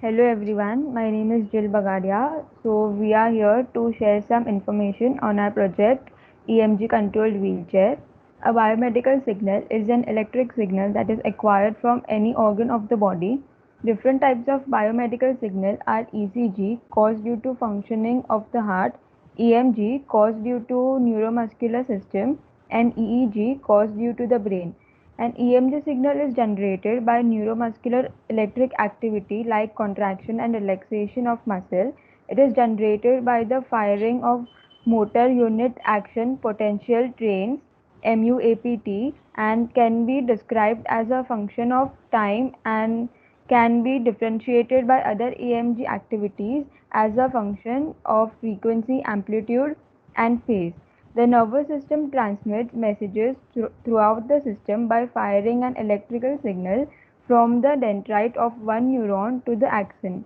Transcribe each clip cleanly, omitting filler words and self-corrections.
Hello everyone, my name is Jill Bagadia. So we are here to share some information on our project EMG controlled wheelchair. A biomedical signal is an electric signal that is acquired from any organ of the body. Different types of biomedical signal are ECG caused due to functioning of the heart, EMG caused due to neuromuscular system, and EEG caused due to the brain. An EMG signal is generated by neuromuscular electric activity like contraction and relaxation of muscle. It is generated by the firing of motor unit action potential trains MUAPT and can be described as a function of time and can be differentiated by other EMG activities as a function of frequency, amplitude, and phase. The nervous system transmits messages throughout the system by firing an electrical signal from the dendrite of one neuron to the axon,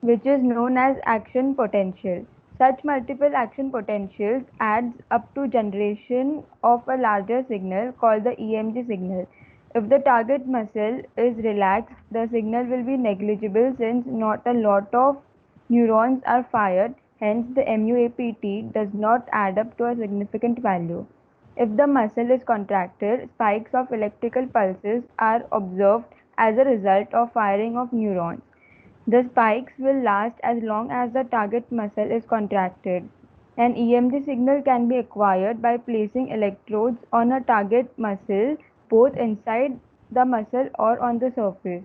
which is known as action potential. Such multiple action potentials adds up to generation of a larger signal called the EMG signal. If the target muscle is relaxed, the signal will be negligible since not a lot of neurons are fired, hence the MUAPT does not add up to a significant value. If the muscle is contracted, spikes of electrical pulses are observed as a result of firing of neurons. The spikes will last as long as the target muscle is contracted. An EMG signal can be acquired by placing electrodes on a target muscle, both inside the muscle or on the surface.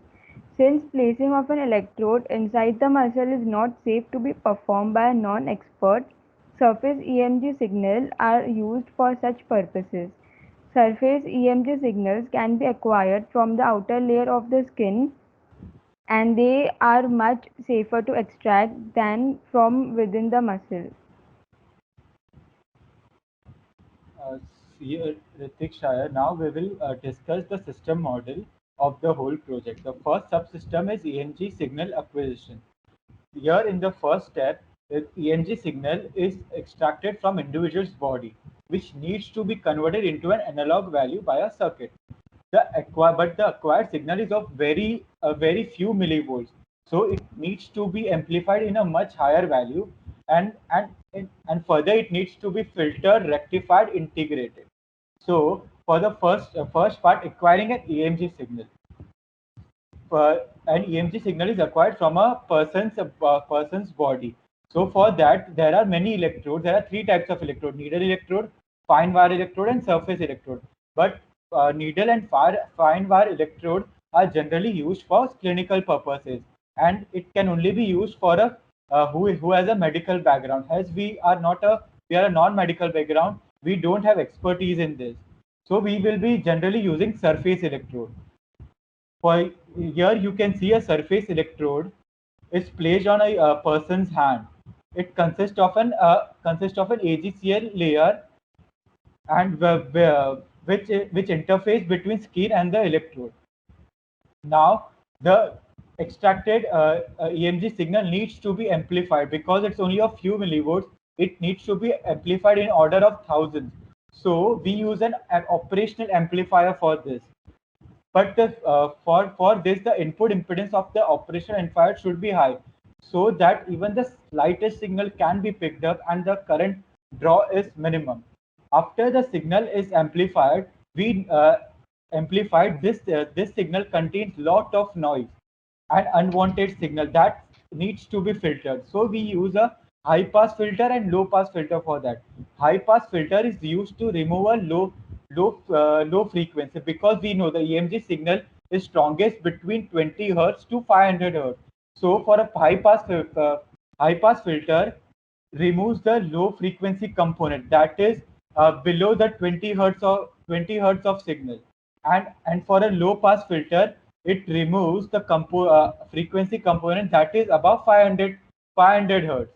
Since placing of an electrode inside the muscle is not safe to be performed by a non-expert, surface EMG signals are used for such purposes. Surface EMG signals can be acquired from the outer layer of the skin and they are much safer to extract than from within the muscle. Uh, Ritik Shire. Now we will discuss the system model of the whole project. The first subsystem is EMG signal acquisition. Here in the first step, the EMG signal is extracted from individual's body, which needs to be converted into an analog value by a circuit. But the acquired signal is of very few millivolts, so it needs to be amplified in a much higher value, and further it needs to be filtered, rectified, integrated. So for the first part, acquiring an EMG signal. An EMG signal is acquired from a person's body. So for that, there are many electrodes. There are three types of electrode: needle electrode, fine wire electrode, and surface electrode. But needle and fine wire electrode are generally used for clinical purposes, and it can only be used for a who has a medical background. As we are a non-medical background, we don't have expertise in this. So we will be generally using surface electrode. For here you can see a surface electrode is placed on a person's hand. It consists of an AGCL layer and which interface between skin and the electrode. Now the extracted EMG signal needs to be amplified because it's only a few millivolts. It needs to be amplified in order of thousands. So we use an operational amplifier for this. But for this, the input impedance of the operation amplifier should be high, so that even the slightest signal can be picked up and the current draw is minimum. After the signal is amplified, we amplified this signal contains lot of noise and unwanted signal that needs to be filtered. So we use a high pass filter and low pass filter for that. High pass filter is used to remove a low frequency, because we know the EMG signal is strongest between 20 hertz to 500 hertz. So for a high pass filter removes the low frequency component, that is below the 20 hertz of signal, and for a low pass filter it removes the frequency component that is above 500 hertz.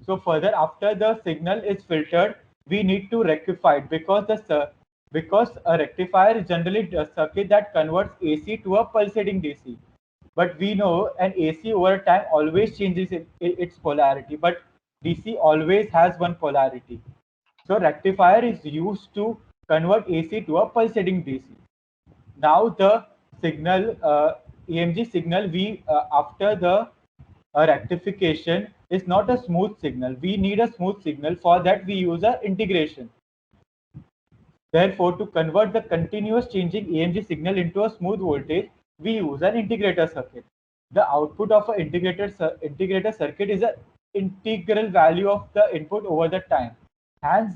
So further, after the signal is filtered, we need to rectify it, because a rectifier is generally a circuit that converts AC to a pulsating DC. But we know an AC over time always changes its polarity, but DC always has one polarity. So rectifier is used to convert AC to a pulsating DC. Now the signal EMG signal, we after the rectification is not a smooth signal. We need a smooth signal. For that, we use a integration. Therefore, to convert the continuous changing EMG signal into a smooth voltage, we use an integrator circuit. The output of an integrator circuit is an integral value of the input over the time. Hence,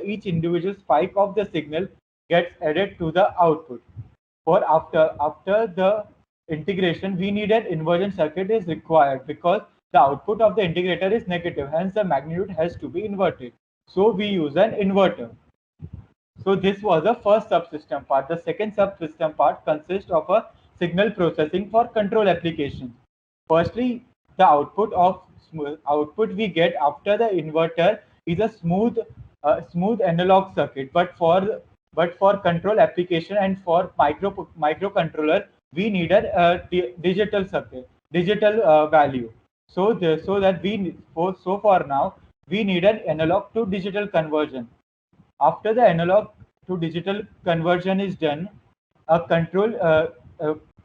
each individual spike of the signal gets added to the output. For after the integration, we need an inversion circuit is required because the output of the integrator is negative. Hence, the magnitude has to be inverted. So we use an inverter. So this was the first subsystem part. The second subsystem part consists of a signal processing for control applications. Firstly, the output we get after the inverter is a smooth analog circuit. But for control application and for microcontroller, we need a digital circuit, digital value. So for now we need an analog to digital conversion. After the analog to digital conversion is done, a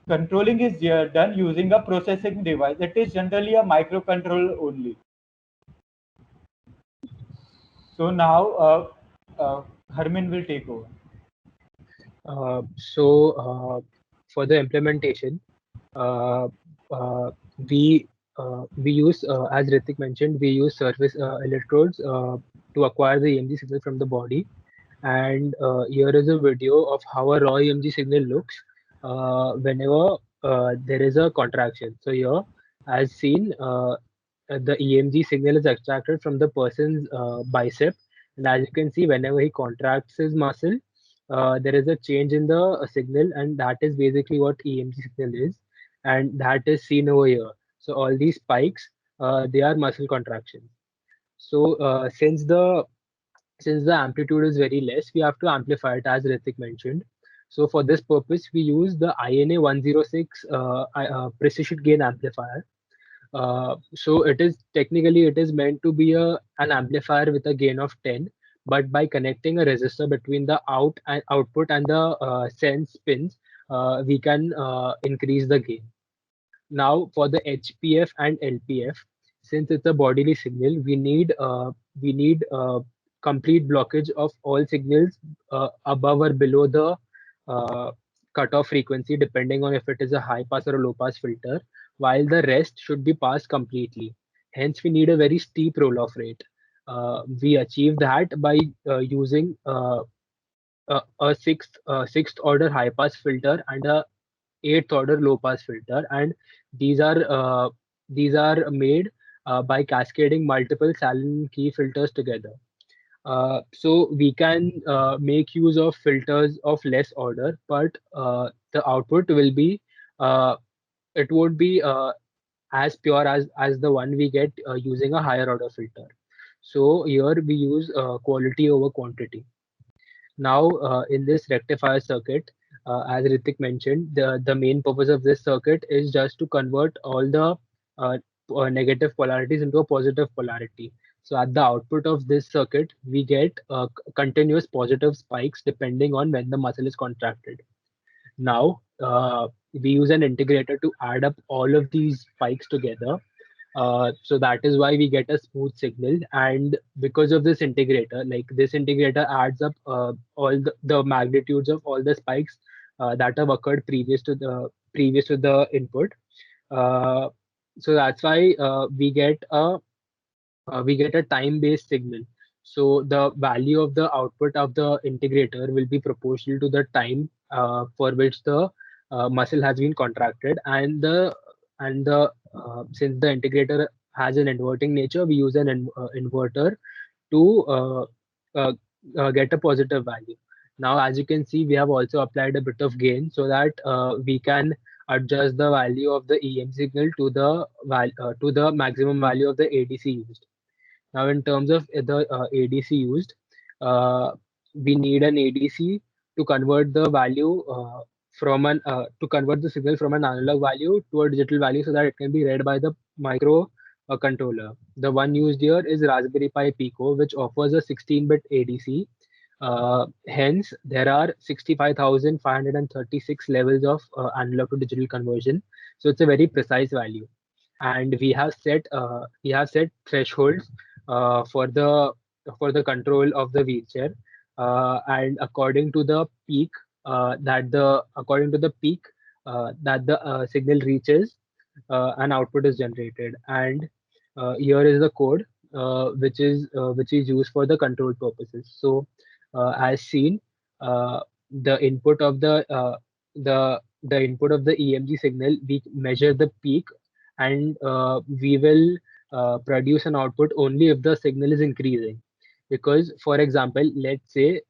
controlling is done using a processing device. It is generally a microcontroller only. So now Harmin will take over. For the implementation, we use, as Ritik mentioned, we use surface electrodes to acquire the EMG signal from the body. And here is a video of how a raw EMG signal looks whenever there is a contraction. So here, as seen, the EMG signal is extracted from the person's bicep, and as you can see, whenever he contracts his muscle, there is a change in the signal, and that is basically what EMG signal is, and that is seen over here. So all these spikes, they are muscle contractions. So since the amplitude is very less, we have to amplify it, as Ritik mentioned. So for this purpose, we use the INA 106 precision gain amplifier. So it is meant to be an amplifier with a gain of 10, but by connecting a resistor between the output and the sense pins, we can increase the gain. Now for the HPF and LPF, since it's a bodily signal, we need complete blockage of all signals above or below the cutoff frequency, depending on if it is a high pass or a low pass filter, while the rest should be passed completely. Hence, we need a very steep roll off rate. We achieve that by using a sixth order high pass filter and a eighth order low pass filter, and these are made by cascading multiple Salon key filters together. So we can make use of filters of less order, but the output will be it won't be as pure as the one we get using a higher order filter. So here we use quality over quantity. Now in this rectifier circuit, as Ritik mentioned, the main purpose of this circuit is just to convert all the negative polarities into a positive polarity. So at the output of this circuit, we get continuous positive spikes depending on when the muscle is contracted. Now we use an integrator to add up all of these spikes together. So that is why we get a smooth signal, and because of this integrator, like this integrator adds up all the magnitudes of all the spikes that have occurred previous to the input. So that's why we get a time-based signal. So the value of the output of the integrator will be proportional to the time for which the muscle has been contracted, and the since the integrator has an inverting nature, we use an inverter to get a positive value. Now, as you can see, we have also applied a bit of gain so that we can adjust the value of the EM signal to the maximum value of the ADC used. Now, in terms of the ADC used, we need an ADC to convert the value to convert the signal from an analog value to a digital value so that it can be read by the micro controller. The one used here is Raspberry Pi Pico, which offers a 16-bit ADC. Hence, there are 65,536 levels of analog to digital conversion. So it's a very precise value, and we have set thresholds for the control of the wheelchair, and according to the peak that the signal reaches, an output is generated, and here is the code which is used for the control purposes. So as seen, the input of the input of the EMG signal, we measure the peak, and we will produce an output only if the signal is increasing. Because, for example, let's say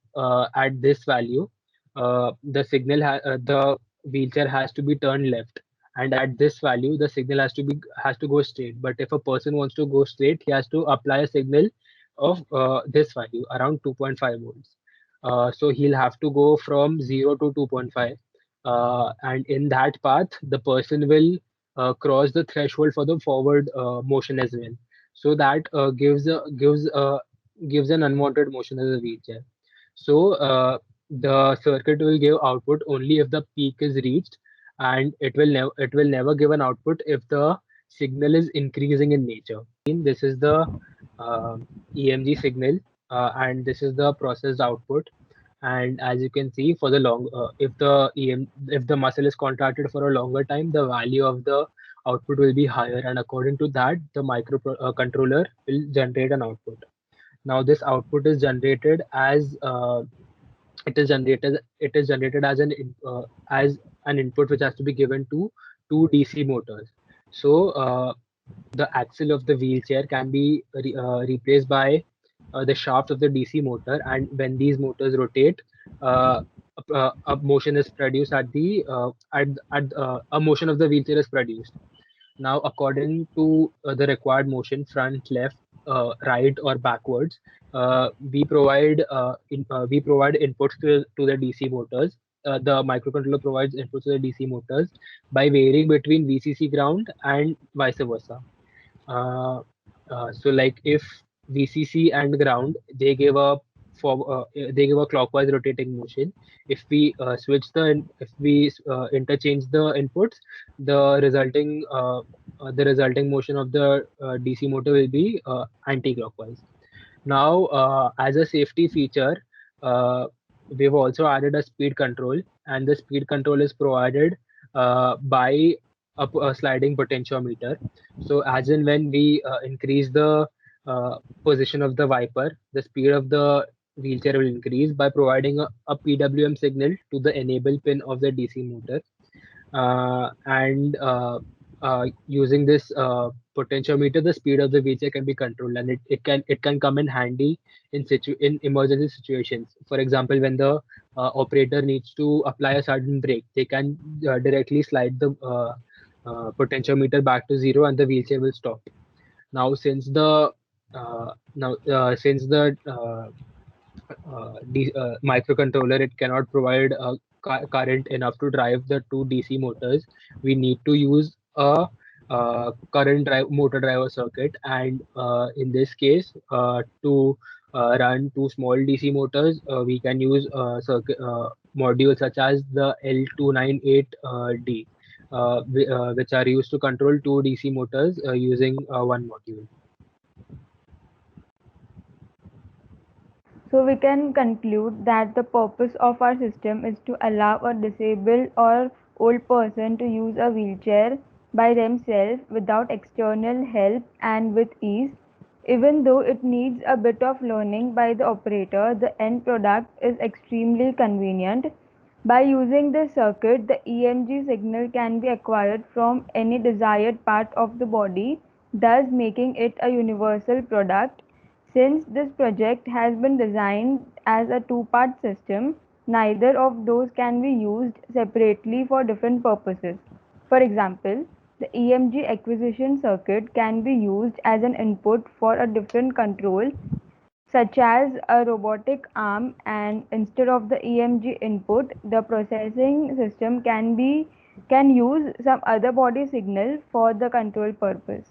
at this value, the wheelchair has to be turned left, and at this value, the signal has to go straight. But if a person wants to go straight, he has to apply a signal of this value, around 2.5 volts. So he'll have to go from 0 to 2.5, and in that path, the person will cross the threshold for the forward motion as well. So that gives an unwanted motion as a wheelchair. So the circuit will give output only if the peak is reached, and it will never give an output if the signal is increasing in nature. This is the uh, EMG signal, and this is the processed output. And as you can see, for the long, if the muscle is contracted for a longer time, the value of the output will be higher, and according to that, the controller will generate an output. Now this output is generated as it is generated as an input which has to be given to two DC motors. So the axle of the wheelchair can be replaced by the shaft of the DC motor, and when these motors rotate, a motion is produced a motion of the wheelchair is produced. Now, according to the required motion, front, left, right, or backwards, we provide inputs to the DC motors. The microcontroller provides inputs to the DC motors by varying between VCC ground and vice versa. Uh, so, like if VCC and ground, they give a clockwise rotating motion. If we interchange the inputs, the resulting motion of the DC motor will be anti-clockwise. Now, as a safety feature, we've also added a speed control, and the speed control is provided by a sliding potentiometer. So, as in when we increase the position of the wiper, the speed of the wheelchair will increase by providing a PWM signal to the enable pin of the DC motor. And using this potentiometer, the speed of the wheelchair can be controlled, and it can come in handy in emergency situations. For example, when the operator needs to apply a sudden brake, they can directly slide the potentiometer back to zero, and the wheelchair will stop. Now, since the microcontroller, it cannot provide current enough to drive the two DC motors, we need to use a motor driver circuit. And in this case, to run two small DC motors, we can use modules such as the L298D, which are used to control two DC motors using one module. So we can conclude that the purpose of our system is to allow a disabled or old person to use a wheelchair by themselves without external help and with ease. Even though it needs a bit of learning by the operator, the end product is extremely convenient. By using this circuit, the EMG signal can be acquired from any desired part of the body, thus making it a universal product. Since this project has been designed as a two-part system, neither of those can be used separately for different purposes. For example, the EMG acquisition circuit can be used as an input for a different control, such as a robotic arm, and instead of the EMG input, the processing system can use some other body signal for the control purpose.